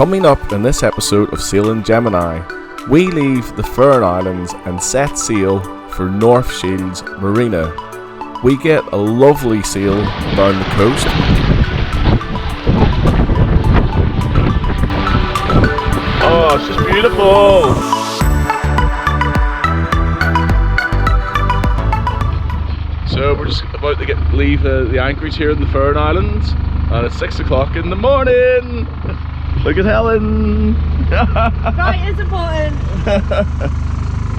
Coming up in this episode of Sailing Gemini, we leave the Fearne Islands and set sail for North Shields Marina. We get a lovely sail down the coast. Oh, it's just beautiful! So we're just about to leave the anchorage here in the Fearne Islands, and it's 6 o'clock in the morning. Look at Helen. Right, is important.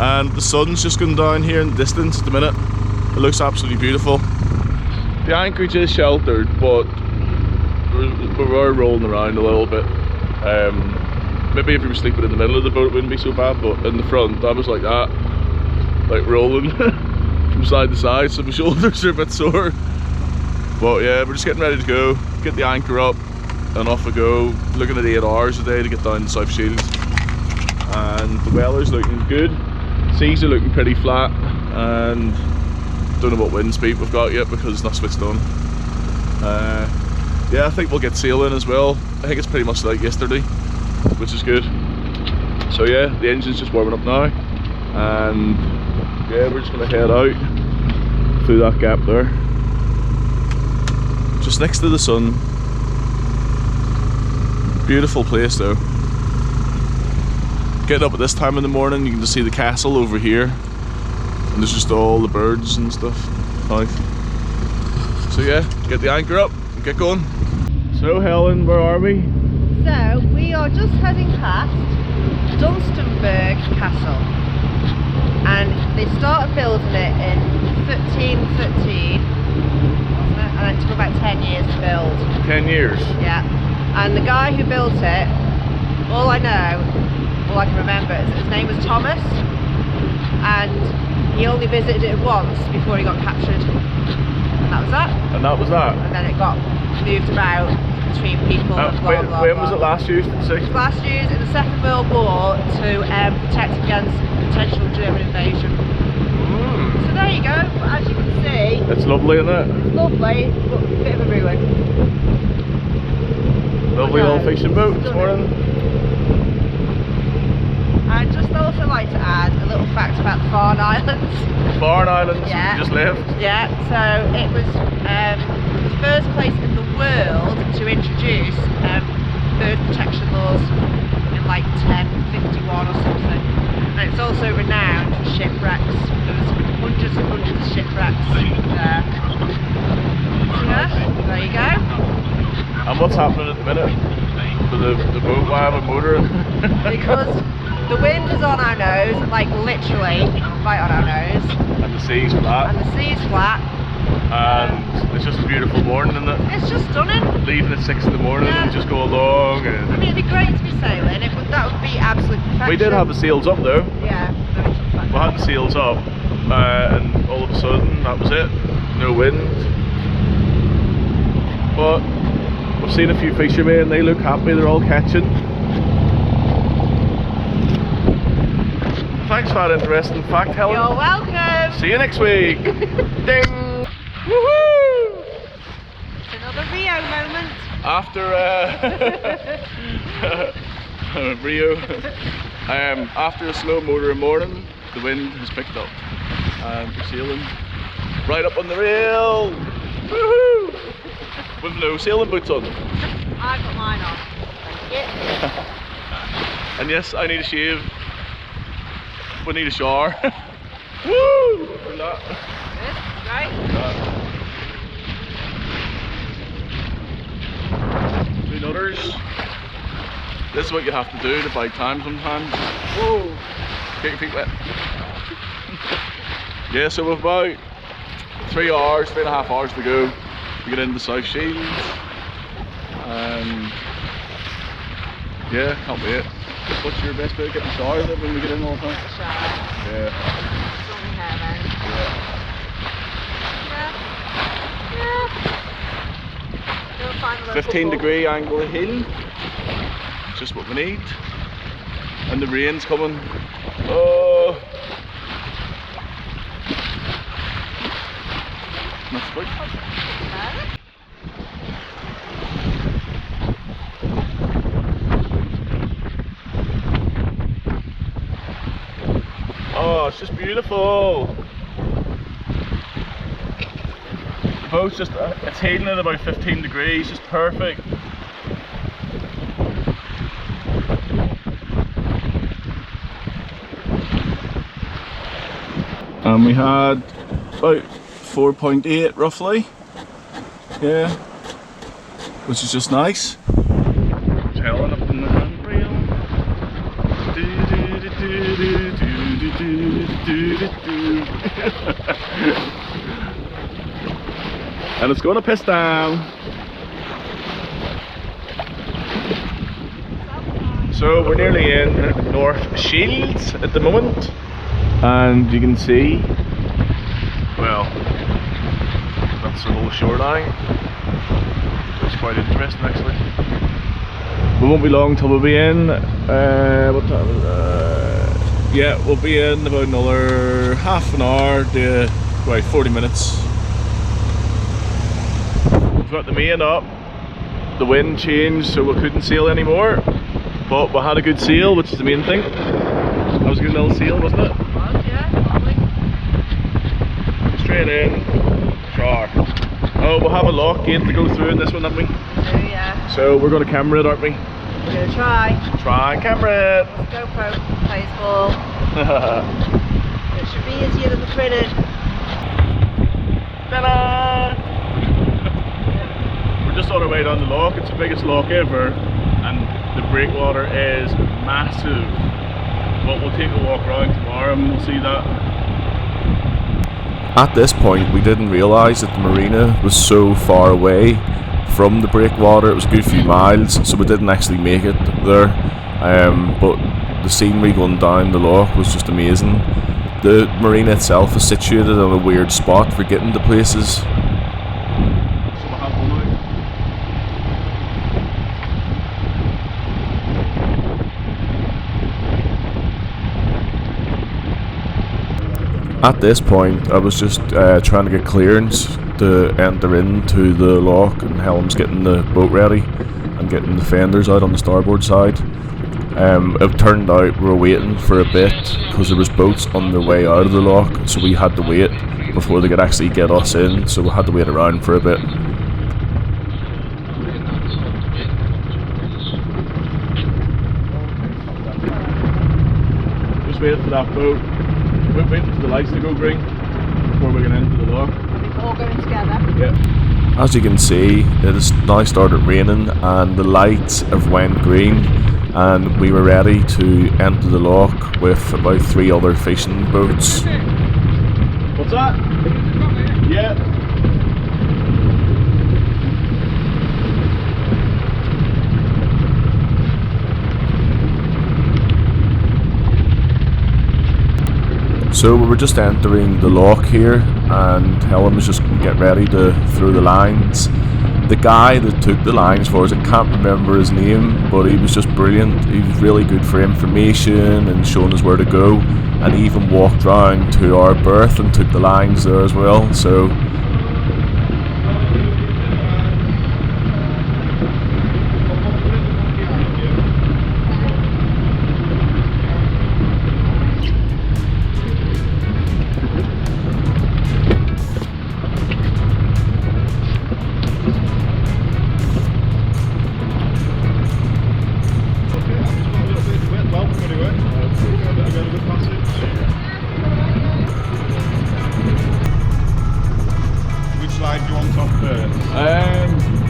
And the sun's just gone down here in the distance at the minute. It looks absolutely beautiful. The anchorage is sheltered, but we're rolling around a little bit. Maybe if you were sleeping in the middle of the boat it wouldn't be so bad, but in the front I was like that, like rolling from side to side, so my shoulders are a bit sore. But yeah, we're just getting ready to go, get the anchor up and off we go. Looking at 8 hours a day to get down to South Shields, and the weather's looking good. Seas are looking pretty flat, and don't know what wind speed we've got yet because it's not switched on. Yeah, I think we'll get sailing as well. I think it's pretty much like yesterday, which is good. So yeah, the engine's just warming up now, and yeah, we're just gonna head out through that gap there, just next to the sun. Beautiful place though. Getting up at this time in the morning, you can just see the castle over here, and there's just all the birds and stuff. Nice. So yeah, get the anchor up and get going. So Helen, where are we? So we are just heading past Dunstanburgh Castle, and they started building it in 1313, and it took about 10 years to build. 10 years? Yeah. And the guy who built it, all I can remember is his name was Thomas, and he only visited it once before he got captured, and that was that. And that was that? And then it got moved about between people and blah blah blah. When was it last used? It was last used in the Second World War to protect against potential German invasion. So there you go, as you can see. It's lovely, isn't it? It's lovely, but a bit of a ruin. Lovely old fishing boat this morning. I'd just also like to add a little fact about the Farne Islands. Farne Islands, yeah. You just left? Yeah, so it was the first place in the world to introduce bird protection laws in like 1051 or something. And it's also renowned for shipwrecks. There was hundreds and hundreds of shipwrecks there. So yeah, there you go. And what's happening at the minute for the boat? Why have a motor? Because the wind is on our nose, like literally right on our nose. And the sea's flat. And the sea's flat. And it's just a beautiful morning, isn't it? It's just stunning. Leaving at 6 in the morning Yeah. and just go along. And I mean, it'd be great to be sailing. That would be absolute perfection. we did have the sails up though. Yeah. We had the sails up, and all of a sudden that was it. No wind. But we've seen a few fishermen, they look happy, they're all catching. Thanks for that interesting fact, Helen. You're welcome. See you next week. Ding! Woohoo! It's another Rio moment. After Rio, after a slow motor morning, the wind has picked up, and we're sailing right up on the rail. Woohoo! With no sailing boots on. I've got mine on. Thank you. And yes, I need a shave. We need a shower. Woo! For that. Good, right? Two nutters. This is what you have to do to buy time sometimes. Whoa! Get your feet wet. Yeah, so we've about 3 hours, 3.5 hours to go to get into South Shields. Yeah, can't wait. What's your best way of getting showers when we get in all the time? Shower. Yeah. Sort my hair then. Yeah. Go find a local 15-degree angle of heel. Just what we need. And the rain's coming. Oh! That's good. it's just beautiful. The boat's just, it's heating at about 15 degrees, just perfect. And we had about 4.8 roughly, yeah, which is just nice. There's Helen up in the handrail. And it's going to piss down. So we're nearly in North Shields at the moment, and you can see, well, that's the whole shoreline. It's quite interesting actually. We won't be long till we'll be in, what time is it? Yeah, we'll be in about another half an hour to about 40 minutes. We've got the main up, the wind changed so we couldn't sail anymore, but we had a good sail, which is the main thing. That was a good little sail, wasn't it? It was, yeah, lovely. Straight in, char. Oh, we'll have a lock gate to go through in this one, haven't we? Oh yeah. So we're going to camera it, aren't we? We're going to try. Try and camera it. GoPro plays ball. It should be easier than the printed. Ta-da! We're just on our way down the lock. It's the biggest lock ever, and the breakwater is massive. But we'll take a walk around tomorrow and we'll see that. At this point, we didn't realise that the marina was so far away from the breakwater. It was a good few miles, so we didn't actually make it there. But the scenery going down the loch was just amazing. The marina itself is situated on a weird spot for getting to places. At this point, I was just trying to get clearance to enter into the loch, and Helen's getting the boat ready and getting the fenders out on the starboard side. It turned out we were waiting for a bit because there was boats on their way out of the loch, so we had to wait before they could actually get us in, so we had to wait around for a bit. Just waiting for that boat. We're waiting for the lights to go green before we get into the loch. All going together. Yeah. As you can see, it has now started raining and the lights have went green, and we were ready to enter the loch with about 3 other fishing boats. What's that? Yeah. So we were just entering the loch here, and Helen was just getting ready to throw the lines. The guy that took the lines for us, I can't remember his name, but he was just brilliant. He was really good for information and showing us where to go, and he even walked round to our berth and took the lines there as well. So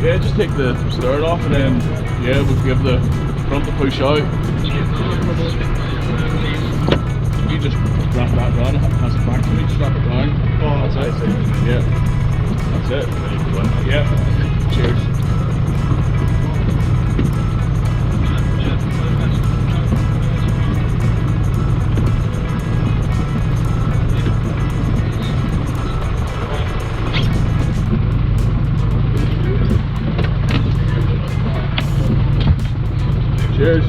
yeah, just take the stern off and then, yeah, we'll give the front a push out. You just wrap that round, it has it back to me, just wrap it round. Oh, that's it. Yeah, that's it. Yeah, cheers. Cheers.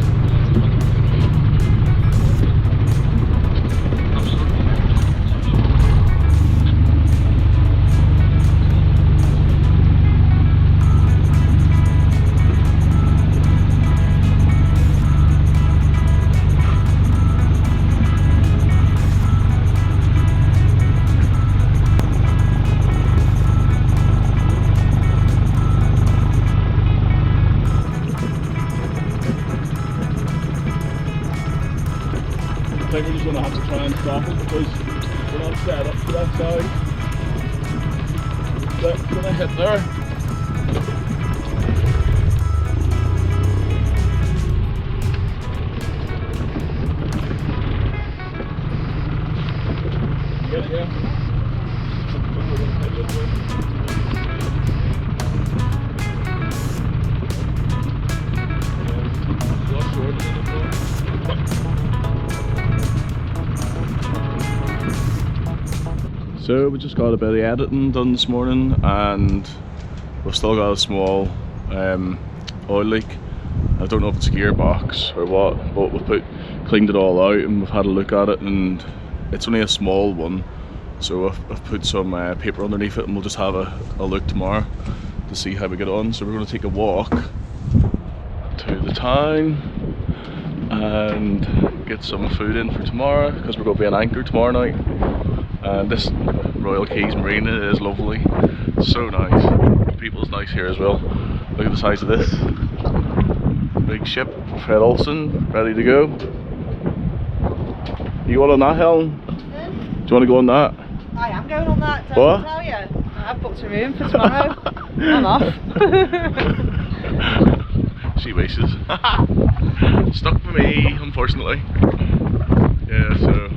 think we're just going to have to try and stop it because we're not set up for that side. That's going to hit there. Get it, yeah? So we just got a bit of editing done this morning and we've still got a small oil leak. I don't know if it's a gearbox or what, but we've cleaned it all out and we've had a look at it, and it's only a small one. So I've put some paper underneath it and we'll just have a look tomorrow to see how we get on. So we're going to take a walk to the town and get some food in for tomorrow because we're going to be an anchor tomorrow night. And this Royal Keys Marina is lovely, so nice. The people's nice here as well. Look at the size of this big ship. Fred Olsen, ready to go. You going on that, Helen? Do you want to go on that? I am going on that, don't What? I tell you? I've booked a room for tomorrow. I'm off. She wishes. Stuck for me, unfortunately. Yeah, so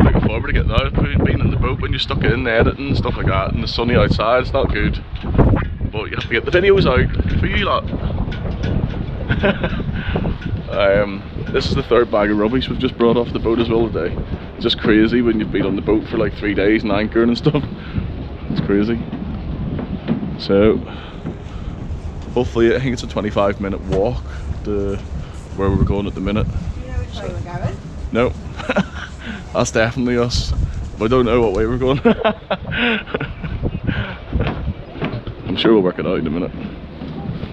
looking forward to getting out. Being in the boat when you're stuck in editing and stuff like that, and the sunny outside, it's not good. But you have to get the videos out for you lot. This is the third bag of rubbish we've just brought off the boat as well today. It's just crazy when you've been on the boat for like 3 days and anchoring and stuff. It's crazy. So hopefully, I think it's a 25-minute walk to where we're going at the minute. Do you know which way we're going? No. That's definitely us. But I don't know what way we're going. I'm sure we'll work it out in a minute.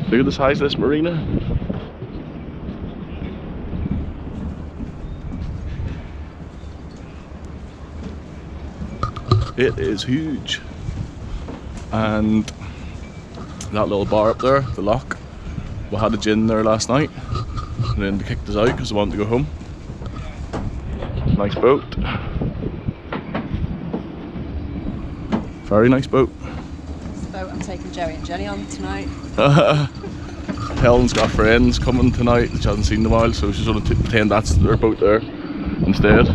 Look at the size of this marina. It is huge. And that little bar up there, the lock, we had a gin there last night and then they kicked us out because they wanted to go home. Nice boat. Very nice boat. It's the boat I'm taking Joey and Jenny on tonight. Helen's got friends coming tonight that she hasn't seen in a while, so she's going to pretend that's their boat there instead.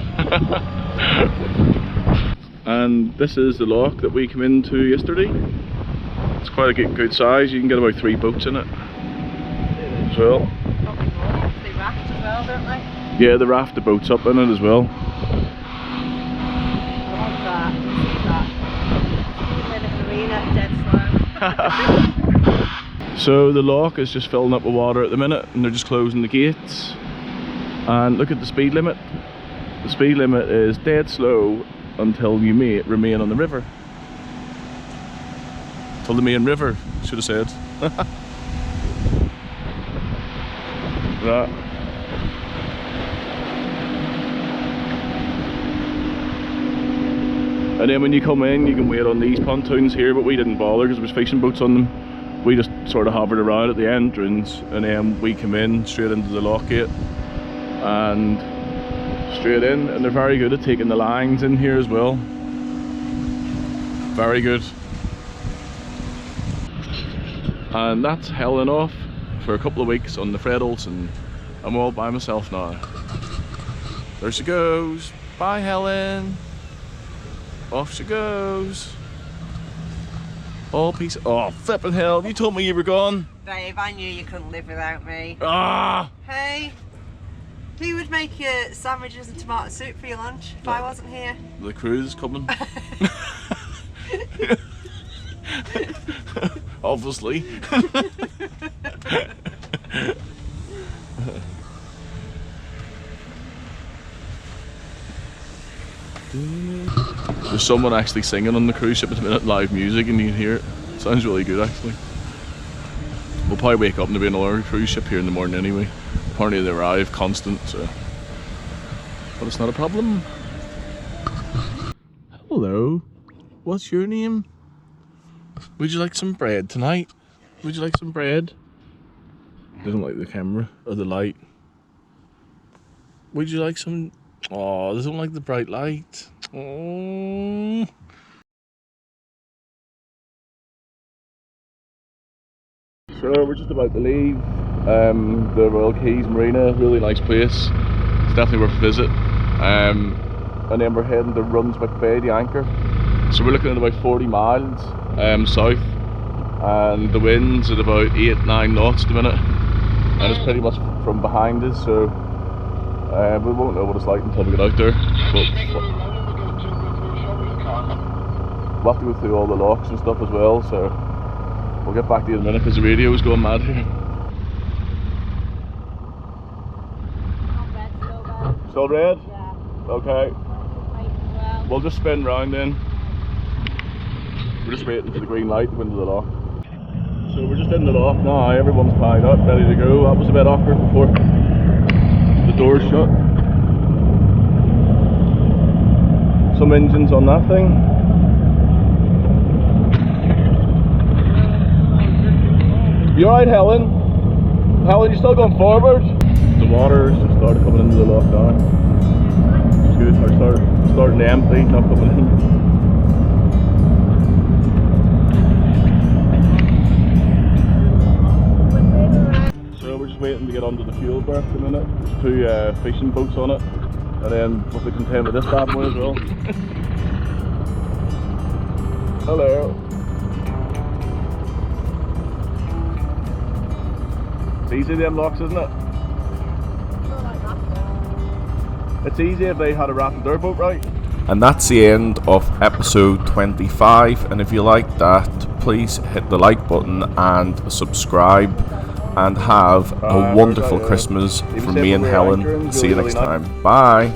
And this is the loch that we came into yesterday. It's quite a good size. You can get about 3 boats in it as well. Probably more. They raft as well, don't they? Yeah, the raft, the boats up in it as well. I love that. See that? Living in the marina, dead slow. So the loch is just filling up with water at the minute and they're just closing the gates. And look at the speed limit. The speed limit is dead slow until you remain on the river. Till the main river, should have said. That. And then when you come in, you can wait on these pontoons here, but we didn't bother because there was fishing boats on them. We just sort of hovered around at the entrance and then we came in straight into the loch gate and straight in, and they're very good at taking the lines in here as well. Very good. And that's Helen off for a couple of weeks on the Fred Olsen. I'm all by myself now. There she goes. Bye, Helen. Off she goes. All peace. Oh, flippin' hell, you told me you were gone. Babe, I knew you couldn't live without me. Ah! Hey, who would make you sandwiches and tomato soup for your lunch if I wasn't here? The crew's coming. Obviously. There's someone actually singing on the cruise ship at the minute, live music, and you can hear it. Sounds really good actually. We'll probably wake up and there'll be another cruise ship here in the morning anyway. Apparently they arrive constant, so. But it's not a problem. Hello. What's your name? Would you like some bread tonight? Would you like some bread? Doesn't like the camera or the light. Would you like some? Oh, they don't like the bright light. Oh. So we're just about to leave the Royal Keys Marina. Really nice place. It's definitely worth a visit. And then we're heading to Runswick Bay, the anchor. So we're looking at about 40 miles south, and the wind's at about 8-9 knots at the minute, and it's pretty much from behind us. So we won't know what it's like until we get out there. But we'll have to go through all the locks and stuff as well. So we'll get back to you in a minute because the radio is going mad here. Still red? Yeah. Okay. We'll just spin round then. We're just waiting for the green light to go into the lock. So we're just in the lock now, everyone's tied up, ready to go. That was a bit awkward before the doors shut. Some engines on that thing. You alright, Helen? Helen, you still going forward? The water's just started coming into the lock now. It's good, it's starting to empty, not coming in. We're just waiting to get onto the fuel berth in a minute. There's 2 fishing boats on it, and then we'll be contained with this bad boy as well. Hello. It's easy them locks, isn't it? It's easy if they had a raft their boat right. And that's the end of episode 25, and if you like that, please hit the like button and subscribe, and have a wonderful Christmas from me and Helen. See you next time. Bye.